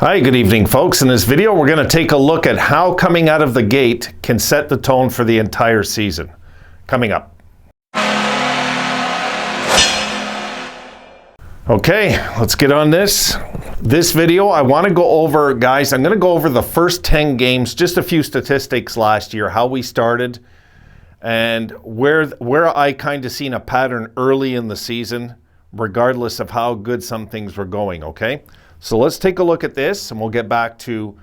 Hi, good evening, folks. In this video, we're going to take a look at how coming out of the gate can set the tone for the entire season. Coming up. Okay, let's get on this. This video, I want to go over, guys, I'm going to go over the first 10 games, just a few statistics last year, how we started, and where I kind of seen a pattern early in the season, regardless of how good some things were going, okay? So let's take a look at this, and we'll get back to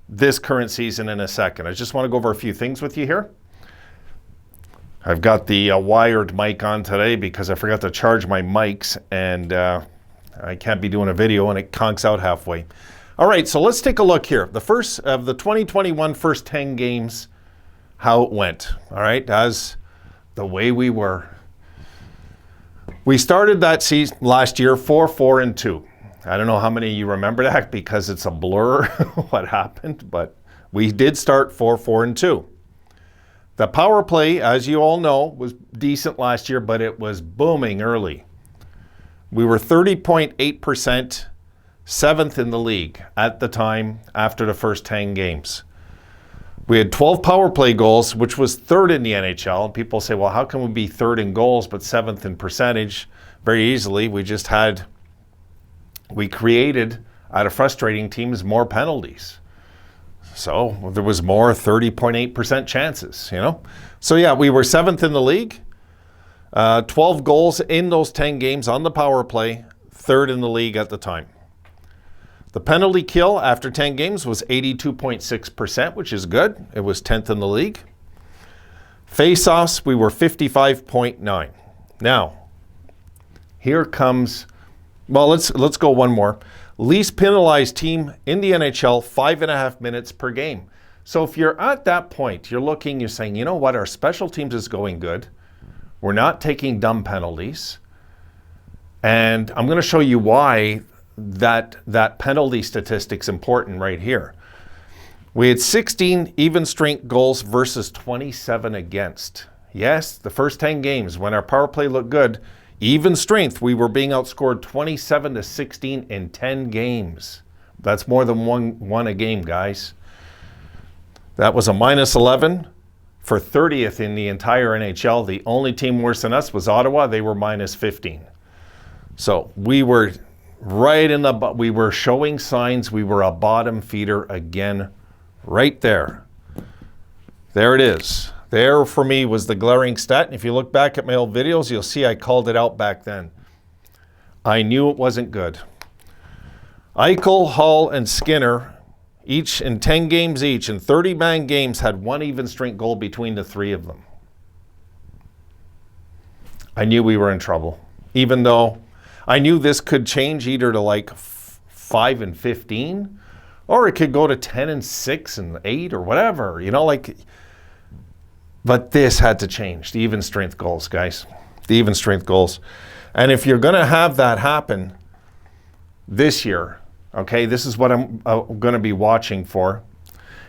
this current season in a second. I just want to go over a few things with you here. I've got the wired mic on today because I forgot to charge my mics, and I can't be doing a video, and it conks out halfway. All right, so let's take a look here. The first of the 2021 first 10 games, how it went. All right, as the way we were. We started that season last year 4-4-2. I don't know how many of you remember that because it's a blur what happened, but we did start 4-4-2. The power play, as you all know, was decent last year, but it was booming early. We were 30.8%, 7th in the league at the time after the first 10 games. We had 12 power play goals, which was 3rd in the NHL. And people say, well, how can we be 3rd in goals but 7th in percentage? Very easily, we created, out of frustrating teams, more penalties. So there was more 30.8% chances, you know? So yeah, we were 7th in the league. 12 goals in those 10 games on the power play, 3rd in the league at the time. The penalty kill after 10 games was 82.6%, which is good. It was 10th in the league. Face-offs, we were 55.9. Now, here comes... Well, let's go one more. Least penalized team in the NHL, 5.5 minutes per game. So if you're at that point, you're saying, you know what, our special teams is going good. We're not taking dumb penalties. And I'm going to show you why that penalty statistic's important right here. We had 16 even strength goals versus 27 against. Yes, the first 10 games when our power play looked good, even strength, we were being outscored 27-16 in 10 games. That's more than one a game, guys. That was a -11 for 30th in the entire NHL. The only team worse than us was Ottawa. They were -15. So we were right in we were showing signs we were a bottom feeder again right there. There it is. There, for me, was the glaring stat. And if you look back at my old videos, you'll see I called it out back then. I knew it wasn't good. Eichel, Hall, and Skinner, each in 10 games each, in 30-man games, had one even strength goal between the three of them. I knew we were in trouble, even though I knew this could change either to like 5-15, or it could go to 10-6 and 8 or whatever, you know, like... But this had to change, the even strength goals, guys. The even strength goals. And if you're going to have that happen this year, okay, this is what I'm going to be watching for.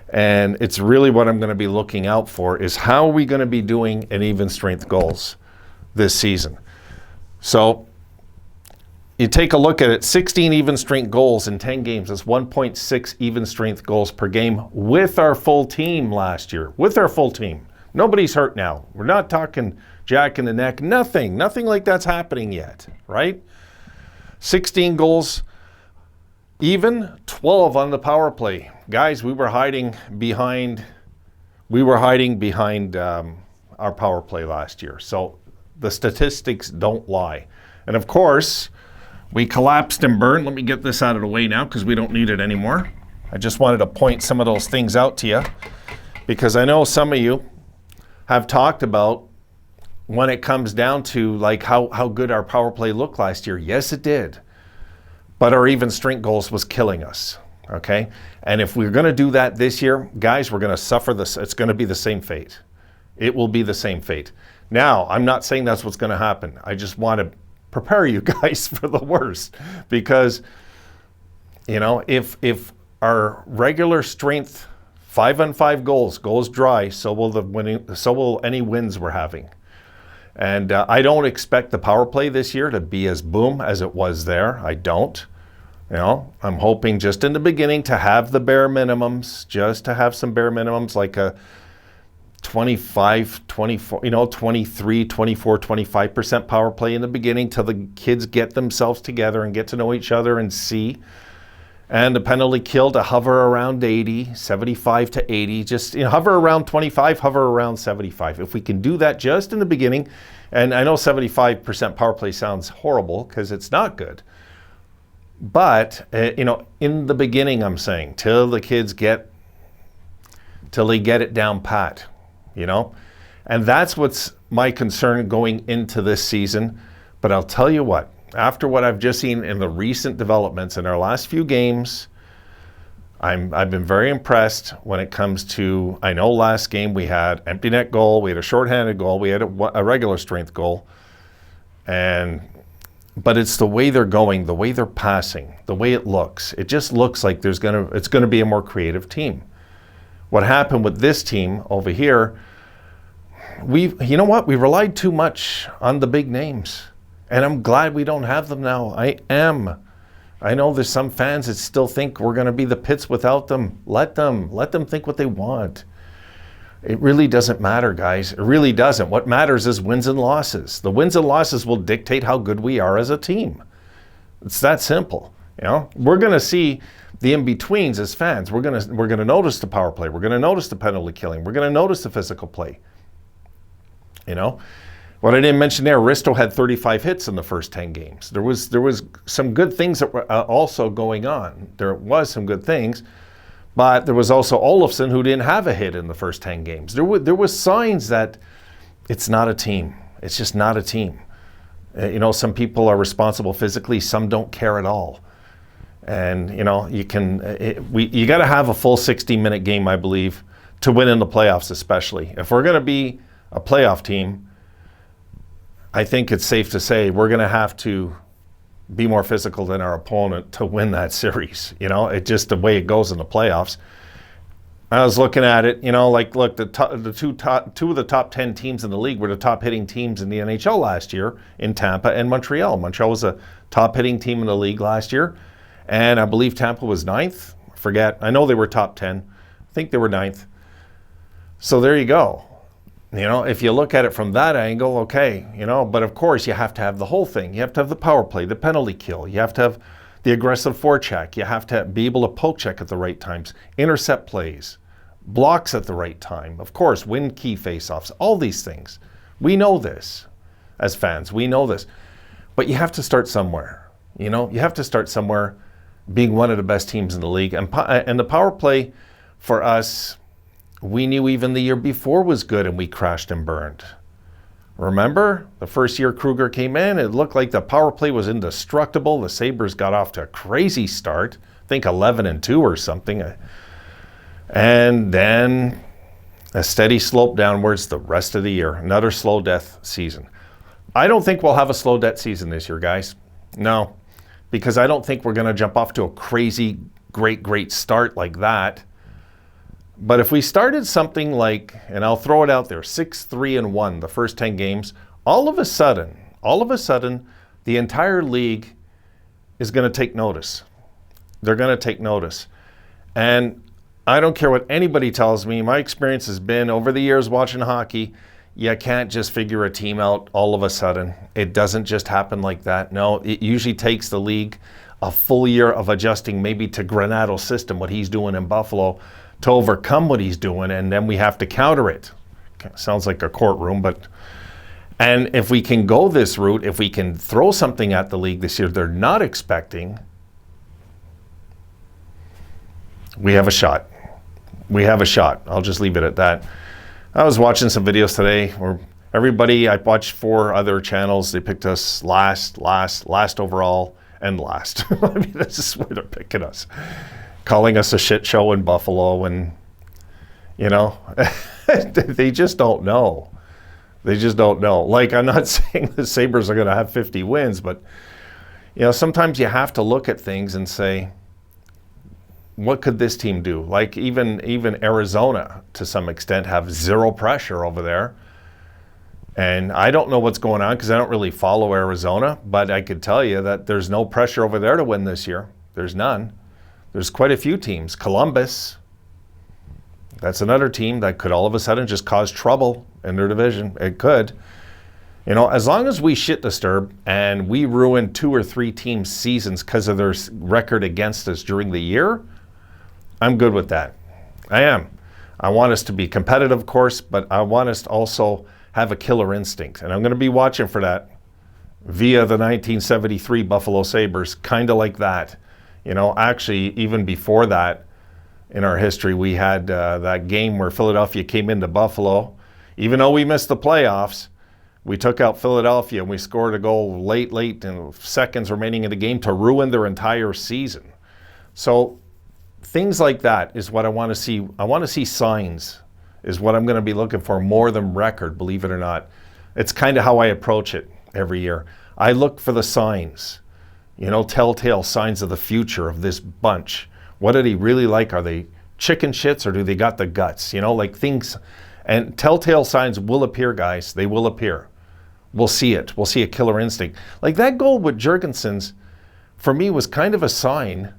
And it's really what I'm going to be looking out for is how are we going to be doing in even strength goals this season. So you take a look at it, 16 even strength goals in 10 games. That's 1.6 even strength goals per game with our full team last year, with our full team. Nobody's hurt now. We're not talking jack in the neck. Nothing like that's happening yet, right? 16 goals even, 12 on the power play. Guys, we were hiding behind our power play last year. So the statistics don't lie. And of course, we collapsed and burned. Let me get this out of the way now because we don't need it anymore. I just wanted to point some of those things out to you because I know some of you have talked about when it comes down to like how good our power play looked last year. Yes, it did. But our even strength goals was killing us, okay? And if we're going to do that this year, guys, we're going to suffer this. It's going to be the same fate. It will be the same fate. Now, I'm not saying that's what's going to happen. I just want to prepare you guys for the worst because, you know, if our regular strength 5-on-5 goals goes dry, so will any wins we're having. And I don't expect the power play this year to be as boom as it was there. I don't. You know, I'm hoping just in the beginning to have the bare minimums, just to have some bare minimums like a 25, 24, 23, 24, 25% power play in the beginning till the kids get themselves together and get to know each other and see. And the penalty kill to hover around 80, 75 to 80, just hover around 25, hover around 75. If we can do that just in the beginning, and I know 75% power play sounds horrible because it's not good. But, in the beginning, I'm saying, till they get it down pat, And that's what's my concern going into this season. But I'll tell you what, after what I've just seen in the recent developments in our last few games, I've been very impressed when it comes to, I know last game we had empty net goal, we had a shorthanded goal, we had a regular strength goal, but it's the way they're going, the way they're passing, the way it looks. It just looks like it's going to be a more creative team. What happened with this team over here, we relied too much on the big names. And I'm glad we don't have them now. I am. I know there's some fans that still think we're going to be the Pits without them. Let them think what they want. It really doesn't matter, guys. It really doesn't. What matters is wins and losses. The wins and losses will dictate how good we are as a team. It's that simple. We're going to see the in-betweens as fans. We're going to notice the power play. We're going to notice the penalty killing. We're going to notice the physical play. What I didn't mention there, Risto had 35 hits in the first 10 games. There was some good things that were also going on. There was some good things. But there was also Olofsson, who didn't have a hit in the first 10 games. There was signs that it's not a team. It's just not a team. Some people are responsible physically. Some don't care at all. And, you got to have a full 60-minute game, I believe, to win in the playoffs especially. If we're going to be a playoff team, I think it's safe to say we're going to have to be more physical than our opponent to win that series. It's just the way it goes in the playoffs. I was looking at it, look, two of the top 10 teams in the league were the top hitting teams in the NHL last year in Tampa and Montreal. Montreal was a top hitting team in the league last year, and I believe Tampa was 9th. I know they were top 10. I think they were 9th. So there you go. If you look at it from that angle, okay, but of course you have to have the whole thing. You have to have the power play, the penalty kill. You have to have the aggressive forecheck. You have to be able to poke check at the right times, intercept plays, blocks at the right time. Of course, win key faceoffs, all these things. We know this as fans. We know this. But you have to start somewhere. You have to start somewhere being one of the best teams in the league. And the power play for us, we knew even the year before was good, and we crashed and burned. Remember, the first year Kruger came in, it looked like the power play was indestructible. The Sabres got off to a crazy start, I think 11-2 or something. And then a steady slope downwards the rest of the year. Another slow death season. I don't think we'll have a slow death season this year, guys. No, because I don't think we're going to jump off to a crazy, great start like that. But if we started something like, and I'll throw it out there, 6-3-1 the first 10 games, all of a sudden, the entire league is going to take notice. They're going to take notice. And I don't care what anybody tells me. My experience has been over the years watching hockey, you can't just figure a team out all of a sudden. It doesn't just happen like that. No, it usually takes the league a full year of adjusting maybe to Granato's system, what he's doing in Buffalo, to overcome what he's doing, and then we have to counter it. Sounds like a courtroom, and if we can go this route, if we can throw something at the league this year they're not expecting, we have a shot. We have a shot. I'll just leave it at that. I was watching some videos today where I watched 4 other channels. They picked us last overall, and last. I mean, this is where they're picking us. Calling us a shit show in Buffalo, and they just don't know. They just don't know. Like, I'm not saying the Sabres are going to have 50 wins, but sometimes you have to look at things and say, what could this team do? Like even Arizona, to some extent, have zero pressure over there. And I don't know what's going on because I don't really follow Arizona, but I could tell you that there's no pressure over there to win this year. There's none. There's quite a few teams. Columbus, that's another team that could all of a sudden just cause trouble in their division. It could. You know, as long as we shit disturb and we ruin 2 or 3 teams' seasons because of their record against us during the year, I'm good with that. I am. I want us to be competitive, of course, but I want us to also have a killer instinct. And I'm going to be watching for that via the 1973 Buffalo Sabres, kind of like that. You know, actually, even before that, in our history, we had that game where Philadelphia came into Buffalo. Even though we missed the playoffs, we took out Philadelphia and we scored a goal late in seconds remaining in the game to ruin their entire season. So things like that is what I want to see. I want to see signs is what I'm going to be looking for more than record, believe it or not. It's kind of how I approach it every year. I look for the signs, you know, telltale signs of the future of this bunch. What are they really like? Are they chicken shits or do they got the guts? You know, like things, and telltale signs will appear, guys. They will appear. We'll see it. We'll see a killer instinct. Like that goal with Jurgensen's, for me, was kind of a sign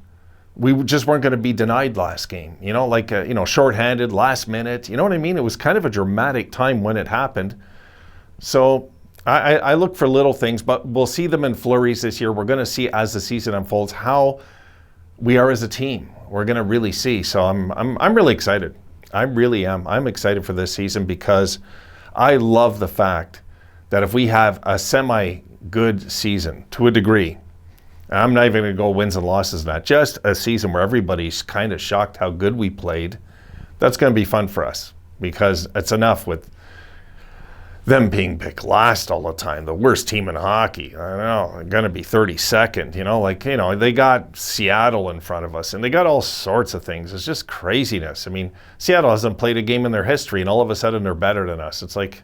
we just weren't going to be denied last game. You know, like, you know, shorthanded, last minute. You know what I mean? It was kind of a dramatic time when it happened. So I look for little things, but we'll see them in flurries this year. We're going to see as the season unfolds how we are as a team. We're going to really see. So I'm really excited. I really am. I'm excited for this season because I love the fact that if we have a semi-good season to a degree, I'm not even going to go wins and losses, not just a season where everybody's kind of shocked how good we played. That's going to be fun for us because it's enough with them being picked last all the time, the worst team in hockey. I don't know, they're going to be 32nd, you know, like, you know, they got Seattle in front of us and they got all sorts of things. It's just craziness. I mean, Seattle hasn't played a game in their history and all of a sudden they're better than us. It's like,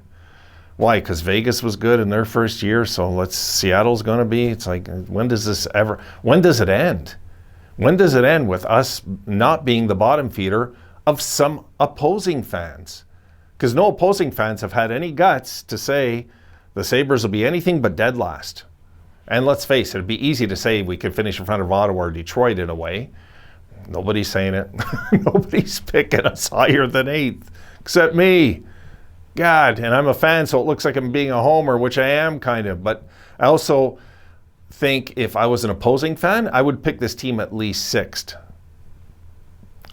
why? Because Vegas was good in their first year, so Seattle's going to be. It's like, when does it end? When does it end with us not being the bottom feeder of some opposing fans? Because no opposing fans have had any guts to say the Sabres will be anything but dead last. And let's face it, it'd be easy to say we could finish in front of Ottawa or Detroit in a way. Nobody's saying it. Nobody's picking us higher than 8th, except me. God, and I'm a fan, so it looks like I'm being a homer, which I am kind of. But I also think if I was an opposing fan, I would pick this team at least 6th.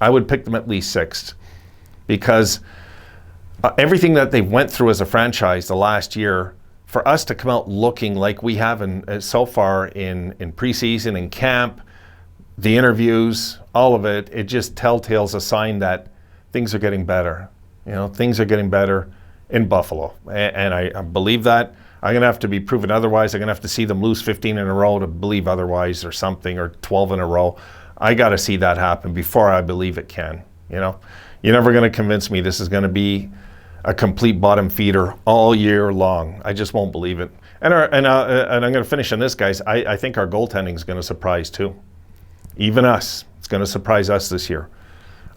I would pick them at least 6th because everything that they went through as a franchise the last year, for us to come out looking like we have so far in preseason, in camp, the interviews, all of it, it just telltales a sign that things are getting better. You know, things are getting better in Buffalo. And I believe that. I'm going to have to be proven otherwise. I'm going to have to see them lose 15 in a row to believe otherwise or something, or 12 in a row. I got to see that happen before I believe it can. You know, you're never going to convince me this is going to be a complete bottom feeder all year long. I just won't believe it. And I'm going to finish on this, guys. I think our goaltending is going to surprise too. Even us. It's going to surprise us this year.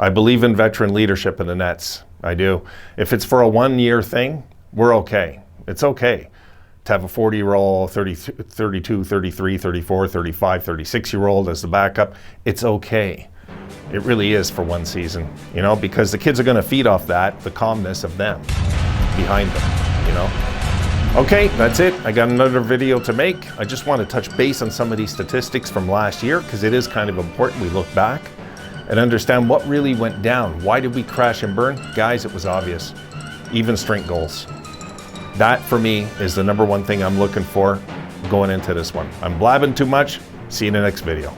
I believe in veteran leadership in the Nets. I do. If it's for a 1-year thing, we're okay. It's okay to have a 40-year-old, 32, 33, 34, 35, 36-year-old as the backup. It's okay. It really is for one season, you know, because the kids are going to feed off that, the calmness of them behind them, you know. Okay, that's it. I got another video to make. I just want to touch base on some of these statistics from last year because it is kind of important we look back and understand what really went down. Why did we crash and burn? Guys, it was obvious. Even strength goals. That, for me, is the number one thing I'm looking for going into this one. I'm blabbing too much. See you in the next video.